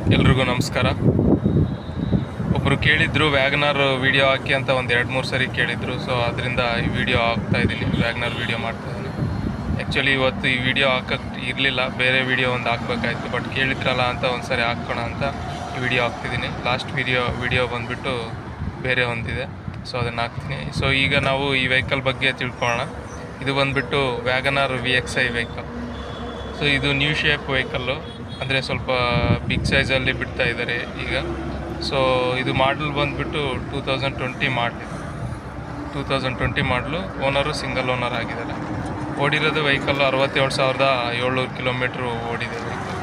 ಎಲ್ರಿಗೂ ನಮಸ್ಕಾರ. ಒಬ್ಬರು ಕೇಳಿದ್ರು ವ್ಯಾಗನಾರ್ ವಿಡಿಯೋ ಹಾಕಿ ಅಂತ ಒಂದು 2-3 ಸರಿ ಕೇಳಿದ್ರು. ಸೊ ಅದರಿಂದ ಈ ವಿಡಿಯೋ ಹಾಕ್ತಾ ಇದ್ದೀನಿ, ವ್ಯಾಗನಾರ್ ವಿಡಿಯೋ ಮಾಡ್ತಾ ಇದ್ದೀನಿ. ಆ್ಯಕ್ಚುಲಿ ಇವತ್ತು ಈ ವಿಡಿಯೋ ಹಾಕಕ್ಕೆ ಇರಲಿಲ್ಲ, ಬೇರೆ ವಿಡಿಯೋ ಒಂದು ಹಾಕ್ಬೇಕಾಯ್ತು. ಬಟ್ ಕೇಳಿದ್ರಲ್ಲ ಅಂತ ಒಂದು ಸರಿ ಹಾಕೋಣ ಅಂತ ಈ ವಿಡಿಯೋ ಹಾಕ್ತಿದ್ದೀನಿ. ಲಾಸ್ಟ್ ವಿಡಿಯೋ ಬಂದುಬಿಟ್ಟು ಬೇರೆ ಒಂದಿದೆ, ಸೊ ಅದನ್ನು ಹಾಕ್ತೀನಿ. ಸೊ ಈಗ ನಾವು ಈ ವೆಹಿಕಲ್ ಬಗ್ಗೆ ತಿಳ್ಕೊಳ್ಳೋಣ. ಇದು ಬಂದುಬಿಟ್ಟು ವ್ಯಾಗನಾರ್ VXi ವೆಹಿಕಲ್. ಸೊ ಇದು ನ್ಯೂ ಶೇಪ್ ವೆಹಿಕಲ್ಲು, ಅಂದರೆ ಸ್ವಲ್ಪ ಬಿಗ್ ಸೈಜಲ್ಲಿ ಬಿಡ್ತಾ ಇದ್ದಾರೆ ಈಗ. ಸೊ ಇದು ಮಾಡಲ್ ಬಂದುಬಿಟ್ಟು 2020 ಮಾಡಲ್. 2020 ಮಾಡಲು. ಓನರು ಸಿಂಗಲ್ ಓನರ್ ಆಗಿದ್ದಾರೆ. ಓಡಿರೋದು ವೆಹಿಕಲ್ಲು 67,700 ಕಿಲೋಮೀಟ್ರು ಓಡಿದೆ ವೆಹಿಕಲ್.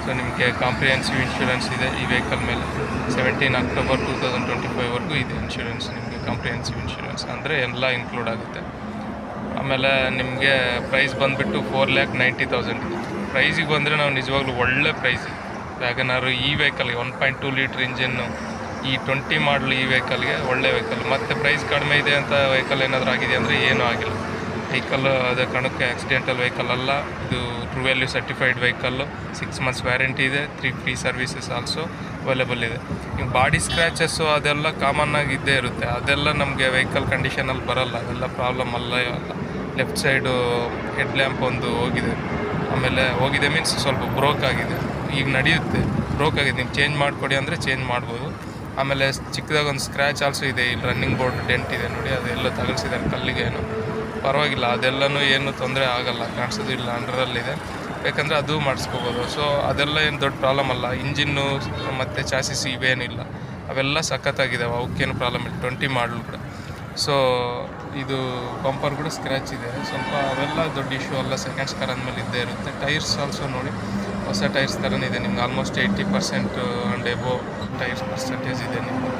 ಸೊ ನಿಮಗೆ ಕಾಂಪ್ರಿಹೆನ್ಸಿವ್ ಇನ್ಶೂರೆನ್ಸ್ ಇದೆ ಈ ವೆಹಿಕಲ್ ಮೇಲೆ. 17 ಅಕ್ಟೋಬರ್ 2025ವರೆಗೂ ಇದೆ ಇನ್ಶೂರೆನ್ಸ್ ನಿಮಗೆ. ಕಾಂಪ್ರಿಹೆನ್ಸಿವ್ ಇನ್ಶೂರೆನ್ಸ್ ಅಂದರೆ ಎಲ್ಲ ಇನ್ಕ್ಲೂಡ್ ಆಗುತ್ತೆ. ಆಮೇಲೆ ನಿಮಗೆ ಪ್ರೈಸ್ ಬಂದುಬಿಟ್ಟು 4,90,000 ಇದೆ. ಪ್ರೈಸಿಗೆ ಬಂದರೆ ನಾವು ನಿಜವಾಗ್ಲೂ ಒಳ್ಳೆ ಪ್ರೈಸ್. ವ್ಯಾಗನಾರು ಈ ವೆಹಿಕಲ್ಗೆ 1.2 ಲೀಟ್ರ್ ಇಂಜಿನ್ನು, ಈ 20 ಮಾಡಲು ಈ ವೆಹಿಕಲ್ಗೆ ಒಳ್ಳೆ ವೆಹಿಕಲ್. ಮತ್ತು ಪ್ರೈಸ್ ಕಡಿಮೆ ಇದೆ ಅಂತ ವೆಹಿಕಲ್ ಏನಾದರೂ ಆಗಿದೆ ಅಂದರೆ ಏನೂ ಆಗಿಲ್ಲ. ವೆಹಿಕಲ್ಲು ಅದೇ ಕಣಕ್ಕೆ ಆಕ್ಸಿಡೆಂಟಲ್ ವೆಹಿಕಲ್ ಅಲ್ಲ, ಇದು true value certified vehicle. 6 months warranty ಇದೆ, 3 ಫ್ರೀ ಸರ್ವಿಸಸ್ ಆಲ್ಸೋ ಅವೈಲೇಬಲ್ ಇದೆ. ಈಗ ಬಾಡಿ ಸ್ಕ್ರ್ಯಾಚಸ್ಸು ಅದೆಲ್ಲ ಕಾಮನ್ನಾಗಿ ಇದ್ದೇ ಇರುತ್ತೆ. ಅದೆಲ್ಲ ನಮಗೆ ವೆಹಿಕಲ್ ಕಂಡೀಷನಲ್ಲಿ ಬರೋಲ್ಲ, ಅದೆಲ್ಲ ಪ್ರಾಬ್ಲಮ್ ಅಲ್ಲ. ಲೆಫ್ಟ್ ಸೈಡು ಹೆಡ್ ಲ್ಯಾಂಪ್ ಒಂದು ಹೋಗಿದೆ, ಆಮೇಲೆ ಹೋಗಿದೆ ಮೀನ್ಸ್ ಸ್ವಲ್ಪ ಬ್ರೋಕ್ ಆಗಿದೆ. ಈಗ ನಡೆಯುತ್ತೆ, ಬ್ರೋಕ್ ಆಗಿದೆ. ನೀವು ಚೇಂಜ್ ಮಾಡಿಕೊಡಿ ಅಂದರೆ ಚೇಂಜ್ ಮಾಡ್ಬೋದು. ಆಮೇಲೆ ಚಿಕ್ಕದಾಗ ಒಂದು ಸ್ಕ್ರ್ಯಾಚ್ ಆಲ್ಸೋ ಇದೆ. ಇಲ್ಲಿ ರನ್ನಿಂಗ್ ಬೋರ್ಡ್ ಡೆಂಟ್ ಇದೆ ನೋಡಿ, ಅದೆಲ್ಲ ತಗಲ್ಸಿದ್ದಾರೆ ಕಲ್ಲಿಗೆ. ಏನು ಪರವಾಗಿಲ್ಲ, ಅದೆಲ್ಲನೂ ಏನು ತೊಂದರೆ ಆಗೋಲ್ಲ, ಕಾಣಿಸೋದು ಇಲ್ಲ, ಅಂಡರಲ್ಲಿದೆ. ಬೇಕಂದರೆ ಅದು ಮಾಡಿಸ್ಕೋಬೋದು. ಸೊ ಅದೆಲ್ಲ ಏನು ದೊಡ್ಡ ಪ್ರಾಬ್ಲಮ್ ಅಲ್ಲ. ಇಂಜಿನ್ನು ಮತ್ತು ಚಾಸಿಸ್ ಇವೇನಿಲ್ಲ, ಅವೆಲ್ಲ ಸಖತ್ತಾಗಿದ್ದಾವೆ, ಅವಕ್ಕೇನು ಪ್ರಾಬ್ಲಮ್ ಇಲ್ಲ. 20 ಮಾಡಲ್ ಕೂಡ. ಸೊ ಇದು ಬಂಪರ್ ಕೂಡ ಸ್ಕ್ರ್ಯಾಚ್ ಇದೆ ಸ್ವಲ್ಪ, ಅವೆಲ್ಲ ದೊಡ್ಡ ಇಶ್ಯೂ ಅಲ್ಲ. ಸೆಕೆಂಡ್ಸ್ ಕಾರ್ ಅಂದಮೇಲೆ ಇದ್ದೇ ಇರುತ್ತೆ. ಟೈರ್ಸ್ ಆಲ್ಸೋ ನೋಡಿ, ಹೊಸ ಟೈರ್ಸ್ ಥರನೇ ಇದೆ ನಿಮ್ಗೆ. Almost 80% and above tyres percentage ಇದೆ ನಿಮಗೆ.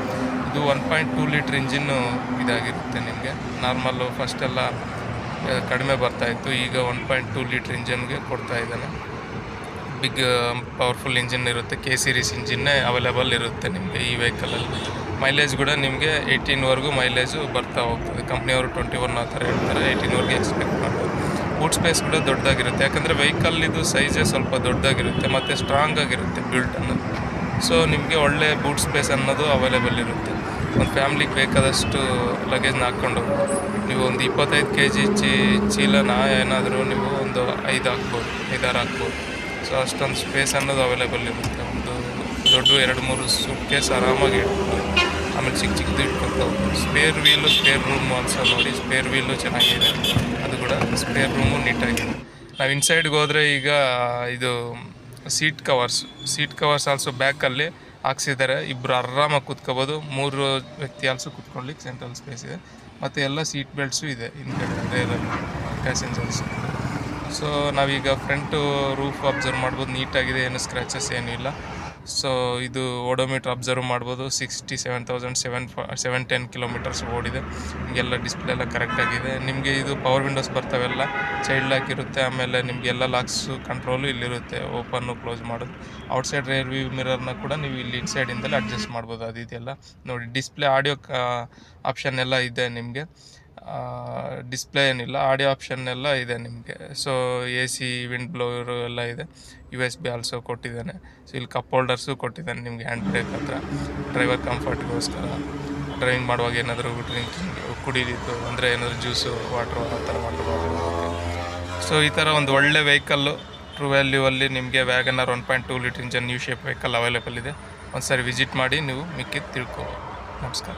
ಇದು 1.2 ಲೀಟ್ರ್ ಇಂಜಿನ್ನು ಇದಾಗಿರುತ್ತೆ ನಿಮಗೆ. ನಾರ್ಮಲ್ಲು ಫಸ್ಟೆಲ್ಲ ಕಡಿಮೆ ಬರ್ತಾಯಿತ್ತು, ಈಗ 1.2 ಲೀಟ್ರ್ ಇಂಜಿನ್ಗೆ ಕೊಡ್ತಾ ಇದ್ದಾನೆ. ಬಿಗ್ ಪವರ್ಫುಲ್ ಇಂಜಿನ್ ಇರುತ್ತೆ. K ಸೀರೀಸ್ ಇಂಜಿನ್ನೇ ಅವೈಲೇಬಲ್ ಇರುತ್ತೆ ನಿಮಗೆ ಈ ವೆಹಿಕಲಲ್ಲಿ. ಮೈಲೇಜ್ ಕೂಡ ನಿಮಗೆ 18ವರೆಗೂ ಮೈಲೇಜು ಬರ್ತಾ ಹೋಗ್ತದೆ. ಕಂಪ್ನಿಯವರು 21 ಆ ಥರ ಹೇಳ್ತಾರೆ, 18ವರೆಗೆ ಎಕ್ಸ್ಪೆಕ್ಟ್ ಮಾಡ್ಬೋದು. ಬೂಟ್ ಸ್ಪೇಸ್ ಕೂಡ ದೊಡ್ಡದಾಗಿರುತ್ತೆ, ಯಾಕಂದರೆ ವೆಹಿಕಲ್ ಇದು ಸೈಜೇ ಸ್ವಲ್ಪ ದೊಡ್ಡದಾಗಿರುತ್ತೆ ಮತ್ತು ಸ್ಟ್ರಾಂಗ್ ಆಗಿರುತ್ತೆ ಬಿಲ್ಟ್ ಅನ್ನೋದು. ಸೊ ನಿಮಗೆ ಒಳ್ಳೆ ಬೂಟ್ ಸ್ಪೇಸ್ ಅನ್ನೋದು ಅವೈಲೇಬಲ್ ಇರುತ್ತೆ. ಒಂದು ಫ್ಯಾಮ್ಲಿಗೆ ಬೇಕಾದಷ್ಟು ಲಗೇಜ್ನ ಹಾಕ್ಕೊಂಡು ನೀವು ಒಂದು 25 kg ಚೀಲನ ಏನಾದರೂ ನೀವು ಒಂದು 5-6 ಹಾಕ್ಬೋದು. ಸೊ ಅಷ್ಟೊಂದು ಸ್ಪೇಸ್ ಅನ್ನೋದು ಅವೈಲೇಬಲ್ ಇರುತ್ತೆ. ಒಂದು ದೊಡ್ಡ 2-3 ಸೂಟ್ ಕೇಸ್ ಆರಾಮಾಗಿ ಇಟ್ಬೋದು. ಆಮೇಲೆ ಚಿಕ್ಕದು ಇಟ್ಕೊಳ್ತಾ ಹೋಗ್ಬೋದು. ಸ್ಪೇರ್ ರೂಮ್ ಆಲ್ಸೋ ನೋಡಿ, ಸ್ಪೇರ್ ವೀಲು ಚೆನ್ನಾಗಿದೆ, ಅದು ಕೂಡ ಸ್ಪೇರ್ ರೂಮು ನೀಟಾಗಿದೆ. ನಾವು ಇನ್ಸೈಡ್ಗೆ ಹೋದರೆ ಈಗ ಇದು ಸೀಟ್ ಕವರ್ಸ್ ಆಲ್ಸೋ ಬ್ಯಾಕಲ್ಲಿ ಹಾಕ್ಸಿದ್ದಾರೆ. ಇಬ್ಬರು ಆರಾಮಾಗಿ ಕೂತ್ಕೋಬೋದು. 3 ವ್ಯಕ್ತಿ ಆಲ್ಸೋ ಕೂತ್ಕೊಳ್ಳಿಕ್ಕೆ ಸೆಂಟ್ರಲ್ ಸ್ಪೇಸ್ ಇದೆ. ಮತ್ತು ಎಲ್ಲ ಸೀಟ್ ಬೆಲ್ಟ್ಸು ಇದೆ ಹಿಂದ್ಗಡೆ ರೇರಲ್ಲಿ ಪ್ಯಾಸೆಂಜರ್ಸ್. ಸೊ ನಾವೀಗ ಫ್ರಂಟು ರೂಫ್ ಅಬ್ಸರ್ವ್ ಮಾಡ್ಬೋದು, ನೀಟಾಗಿದೆ, ಏನು ಸ್ಕ್ರ್ಯಾಚಸ್ ಏನೂ ಇಲ್ಲ. ಸೊ ಇದು ಓಡೋಮೀಟ್ರ್ ಅಬ್ಸರ್ವ್ ಮಾಡ್ಬೋದು. 67,710 ಕಿಲೋಮೀಟರ್ಸ್ ಓಡಿದೆ. ನಿಮಗೆಲ್ಲ ಡಿಸ್ಪ್ಲೇ ಎಲ್ಲ ಕರೆಕ್ಟಾಗಿದೆ. ನಿಮಗೆ ಇದು ಪವರ್ ವಿಂಡೋಸ್ ಬರ್ತಾವೆಲ್ಲ, ಚೈಲ್ಡ್ ಲಾಕ್ ಇರುತ್ತೆ. ಆಮೇಲೆ ನಿಮಗೆಲ್ಲ ಲಾಕ್ಸು ಕಂಟ್ರೋಲು ಇಲ್ಲಿರುತ್ತೆ, ಓಪನ್ನು ಕ್ಲೋಸ್ ಮಾಡೋದು. ಔಟ್ಸೈಡ್ ರೇರ್ ವ್ಯೂ ಮಿರರ್ನ ಕೂಡ ನೀವು ಇಲ್ಲಿ ಇನ್ಸೈಡಿಂದಲೇ ಅಡ್ಜಸ್ಟ್ ಮಾಡ್ಬೋದು. ಅದು ಇದೆಲ್ಲ ನೋಡಿ. ಡಿಸ್ಪ್ಲೇ ಆಡಿಯೋ ಆಪ್ಷನ್ ಎಲ್ಲ ಇದೆ ನಿಮಗೆ. ಡಿಸ್ಪ್ಲೇ ಏನಿಲ್ಲ, ಆಡಿಯೋ ಆಪ್ಷನ್ ಎಲ್ಲ ಇದೆ ನಿಮಗೆ. ಸೊ AC, ವಿಂಡ್ ಬ್ಲೋವರು ಎಲ್ಲ ಇದೆ. USB ಆಲ್ಸೋ ಕೊಟ್ಟಿದ್ದಾನೆ. ಸೊ ಇಲ್ಲಿ ಕಪ್ ಹೋಲ್ಡರ್ಸು ಕೊಟ್ಟಿದ್ದಾನೆ ನಿಮಗೆ ಹ್ಯಾಂಡ್ ಬ್ರೇಕ್ ಹತ್ರ, ಡ್ರೈವರ್ ಕಂಫರ್ಟ್ಗೋಸ್ಕರ. ಡ್ರೈವಿಂಗ್ ಮಾಡುವಾಗ ಏನಾದರೂ ಡ್ರಿಂಕಿಂಗ್ ಕುಡಿಲಿದ್ದು ಅಂದರೆ ಏನಾದರೂ ಜ್ಯೂಸು, ವಾಟ್ರು ಆ ಥರ ವಾಟರ್ ಬಾಟಲ್. ಸೊ ಈ ಥರ ಒಂದು ಒಳ್ಳೆ ವೆಹಿಕಲ್ಲು ಟ್ರೂ ವ್ಯಾಲ್ಯೂ ಅಲ್ಲಿ ನಿಮಗೆ Wagon R 1.2 litre engine new shape vehicle available ಇದೆ. ಒಂದು ಸಾರಿ ವಿಸಿಟ್ ಮಾಡಿ ನೀವು ಮಿಕ್ಕಿದ್ದು ತಿಳ್ಕೊಬೋದು. ನಮಸ್ಕಾರ.